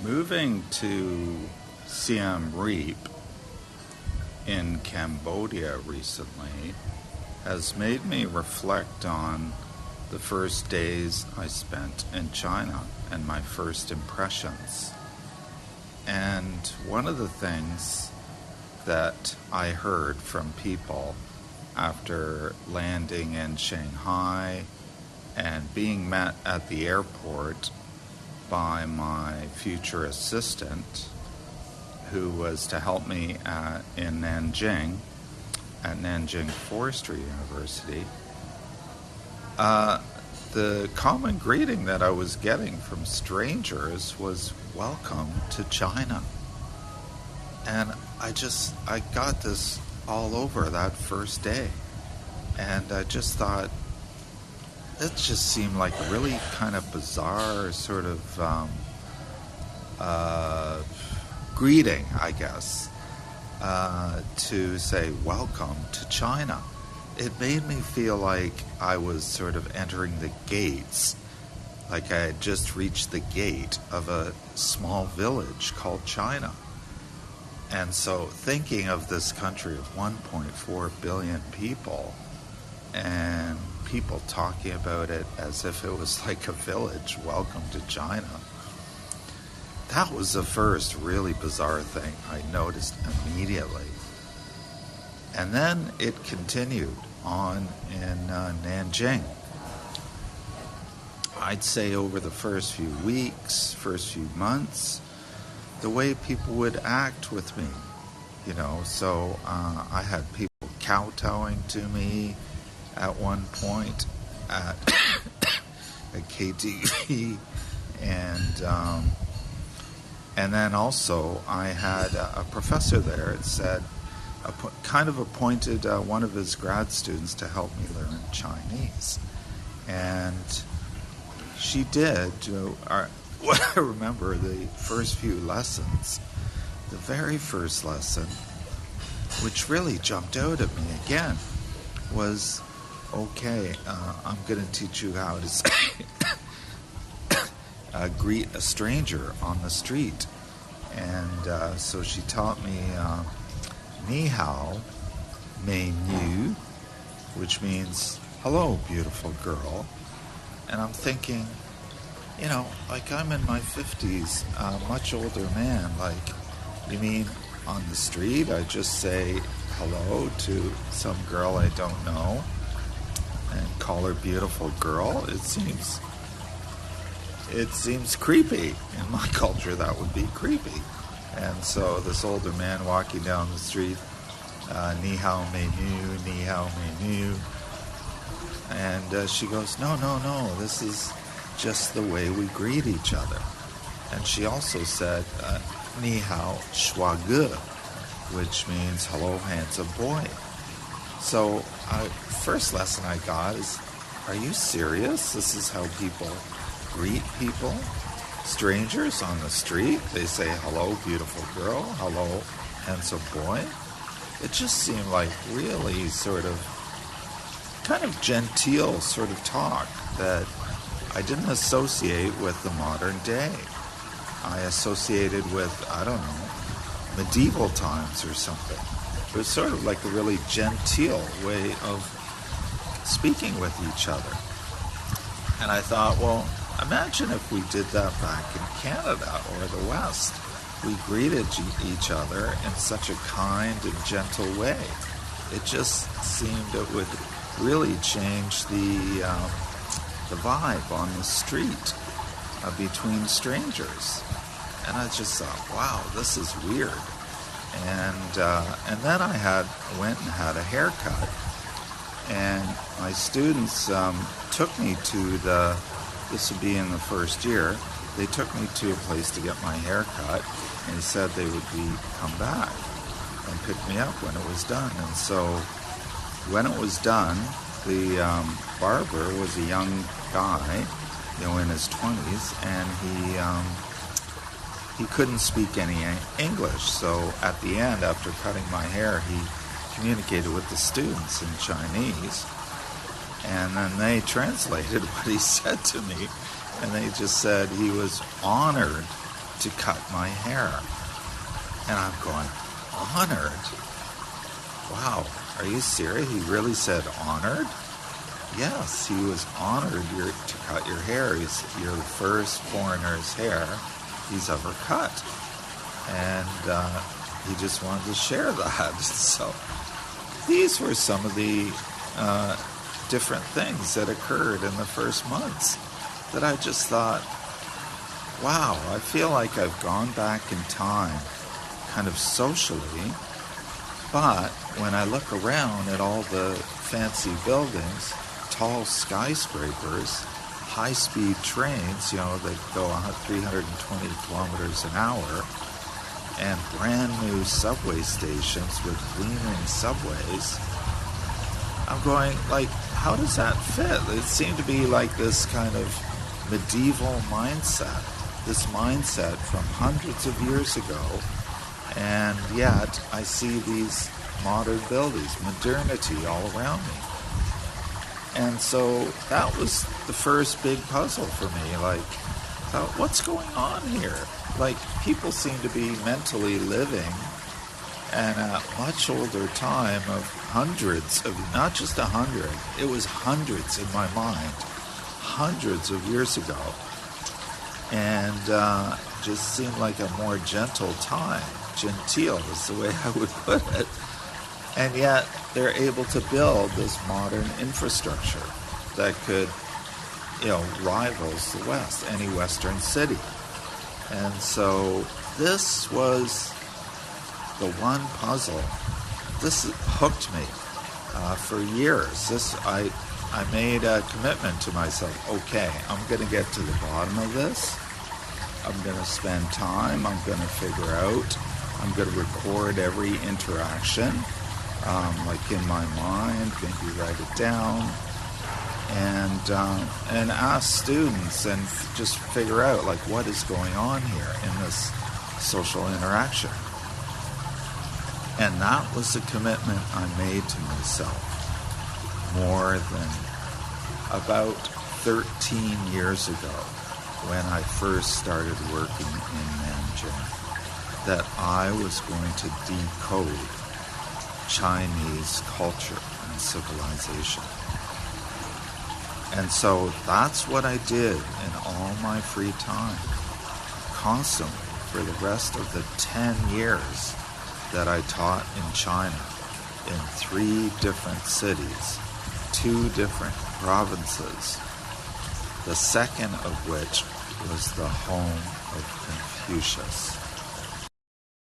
Moving to Siem Reap in Cambodia recently has made me reflect on the first days I spent in China and my first impressions. And one of the things that I heard from people after landing in Shanghai and being met at the airport by my future assistant, who was to help me in Nanjing, at Nanjing Forestry University, the common greeting that I was getting from strangers was "Welcome to China." And I got this all over that first day. And I just thought, it just seemed like a really kind of bizarre sort of greeting, I guess, to say welcome to China. It made me feel like I was sort of entering the gates, like I had just reached the gate of a small village called China. And so thinking of this country of 1.4 billion people, and people talking about it as if it was like a village, welcome to China. That was the first really bizarre thing I noticed immediately. And then it continued on in Nanjing. I'd say over the first few weeks, first few months, the way people would act with me, so I had people kowtowing to me at one point at KTV, and then also I had a professor there. It said, kind of appointed one of his grad students to help me learn Chinese, and she did. What I remember, the first few lessons, the very first lesson, which really jumped out at me again, was, okay, I'm going to teach you how to say, greet a stranger on the street. And so she taught me Ni hao, mei nu, which means, hello, beautiful girl. And I'm thinking, like I'm in my 50s, a much older man. Like, you mean on the street I just say hello to some girl I don't know and call her beautiful girl? It seems creepy. In my culture, that would be creepy. And so this older man walking down the street, ni hao mei nu, ni hao mei nu. And she goes, no, this is just the way we greet each other. And she also said, ni hao shua ge, which means hello, handsome boy. So first lesson I got is, are you serious? This is how people greet people? Strangers on the street? They say, hello, beautiful girl, hello, handsome boy. It just seemed like really sort of kind of genteel sort of talk that I didn't associate with the modern day. I associated with, medieval times or something. It was sort of like a really genteel way of speaking with each other. And I thought, well, imagine if we did that back in Canada or the West. We greeted each other in such a kind and gentle way. It just seemed it would really change the vibe on the street between strangers. And I just thought, wow, this is weird. And then I went and had a haircut. And my students took me to this would be in the first year, they took me to a place to get my hair cut, and he said they would come back and pick me up when it was done. And so when it was done, the barber was a young guy, in his 20s, and he couldn't speak any English. So at the end, after cutting my hair, he communicated with the students in Chinese, and then they translated what he said to me, and they just said he was honored to cut my hair. And I'm going, honored? Wow, are you serious? He really said honored? Yes, he was honored to cut your hair. You're the first foreigner's hair he's ever cut. And he just wanted to share that. So these were some of the different things that occurred in the first months that I just thought, wow, I feel like I've gone back in time kind of socially, but when I look around at all the fancy buildings, tall skyscrapers, high-speed trains, that go 320 kilometers an hour, and brand new subway stations with gleaming subways, I'm going, like, how does that fit? It seemed to be like this kind of medieval mindset, this mindset from hundreds of years ago, and yet I see these modern buildings, modernity all around me. And so that was the first big puzzle for me, like, what's going on here? Like, people seem to be mentally living in a much older time of hundreds of, not just 100, it was hundreds in my mind, hundreds of years ago. And just seemed like a more gentle time. Genteel is the way I would put it. And yet they're able to build this modern infrastructure that could, rivals the West, any Western city. And so this was the one puzzle. This hooked me for years. I made a commitment to myself. Okay, I'm going to get to the bottom of this. I'm going to spend time. I'm going to figure out. I'm going to record every interaction, like in my mind, maybe write it down, and ask students and just figure out, like, what is going on here in this social interaction. And that was the commitment I made to myself more than about 13 years ago when I first started working in Nanjing, that I was going to decode Chinese culture and civilization. And so that's what I did in all my free time, constantly, for the rest of the 10 years that I taught in China, in 3 different cities, 2 different provinces, the second of which was the home of Confucius.